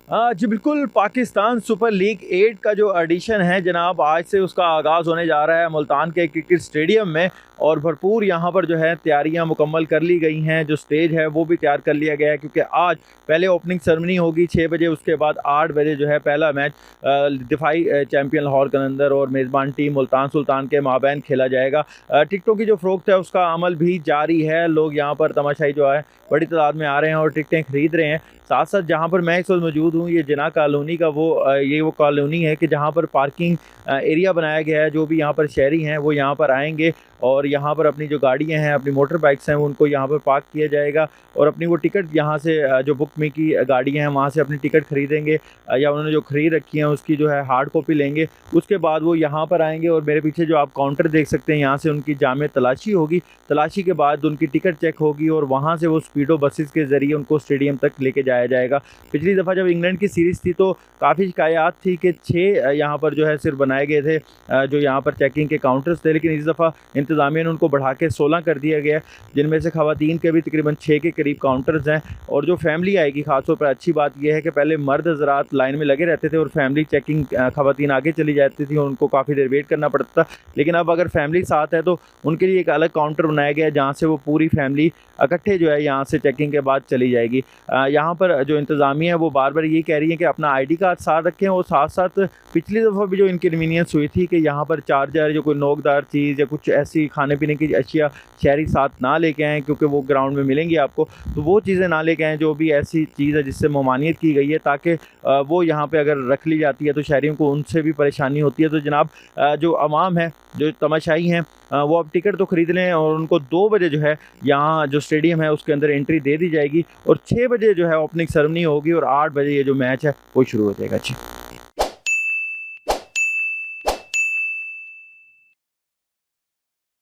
जी बिल्कुल, Pakistan super league 8 का जो एडिशन है जनाब, आज से उसका आगाज़ होने जा रहा है मुल्तान के क्रिकेट स्टेडियम में। और भरपूर यहाँ पर जो है तैयारियां मुकम्मल कर ली गई हैं। जो स्टेज है वो भी तैयार कर लिया गया है, क्योंकि आज पहले ओपनिंग सेरेमनी होगी 6 बजे, उसके बाद 8 बजे जो है पहला मैच दिफाई चैम्पियन लाहौर कलंदर और मेज़बान टीम मुल्तान सुल्तान के माबैन खेला जाएगा। टिकटों की जो फ़रोख्त है उसका अमल भी जारी है। लोग यहाँ पर तमाशाई जो है बड़ी तादाद में आ रहे हैं और टिकटें खरीद रहे हैं। साथ साथ जहाँ पर मैं इस वक्त मौजूद हूँ, ये जिना कॉलोनी का वो कॉलोनी है कि जहाँ पर पार्किंग एरिया बनाया गया है। जो भी यहाँ पर शहरी हैं वो यहाँ पर आएंगे और यहाँ पर अपनी जो गाड़ियाँ हैं, अपनी मोटर बाइक्स हैं, उनको यहाँ पर पार्क किया जाएगा और अपनी वो टिकट यहाँ से जो बुक में की गाड़ियाँ हैं वहाँ से अपनी टिकट खरीदेंगे या उन्होंने जो खरीद रखी है उसकी जो है हार्ड कॉपी लेंगे। उसके बाद वो यहाँ पर आएंगे और मेरे पीछे जो आप काउंटर देख सकते हैं, यहाँ से उनकी जामे तलाशी होगी। तलाशी के बाद उनकी टिकट चेक होगी और वहाँ से वो स्पीडो बसेस के ज़रिए उनको स्टेडियम तक लेके जाया जाएगा। पिछली दफ़ा जब इंग्लैंड की सीरीज़ थी तो काफ़ी शिकायत थी कि 6 यहाँ पर जो है सिर्फ बनाए गए थे जो यहाँ पर चेकिंग के काउंटर्स थे, लेकिन इस दफ़ा इंतज़ामिया ने उनको बढ़ा के 16 कर दिया गया, जिनमें से ख़वातीन के भी तकरीबन 6 के करीब काउंटर्स हैं। और जो फैमिली आएगी, ख़ासतौर पर अच्छी बात यह है कि पहले मर्द हज़रात लाइन में लगे रहते थे और फैमिली चेकिंग ख़वातीन आगे चली जाती थी और उनको काफ़ी देर वेट करना पड़ता था। लेकिन अब अगर फैमिली साथ है तो उनके लिए एक अलग काउंटर बनाया गया है जहाँ से वो पूरी फैमिली इकट्ठे जो है यहाँ से चेकिंग के बाद चली जाएगी। यहाँ पर जो इंतज़ामिया है वो बार बार ये कह रही है कि अपना ID कार्ड साथ रखें और साथ साथ पिछली दफ़ा भी जो इनकन्वीनियंस हुई थी कि यहाँ पर चार्जर, जो कोई नोकदार चीज़ या कुछ ऐसी खाने पीने की अशिया शहरी साथ ना लेके आएँ, क्योंकि वो ग्राउंड में मिलेंगी आपको, तो वो चीज़ें ना लेके आएँ जो भी ऐसी चीज़ है जिससे ममानियत की गई है, ताकि वो यहाँ पे अगर रख ली जाती है तो शहरियों को उनसे भी परेशानी होती है। तो जनाब जो आवाम है, जो तमाशाई हैं, वो अब टिकट तो ख़रीद लें और उनको 2 बजे जो है यहाँ जो स्टेडियम है उसके अंदर एंट्री दे दी जाएगी और 6 बजे जो है ओपनिंग सेरेमनी होगी और 8 बजे ये जो मैच है वो शुरू हो जाएगा। जी।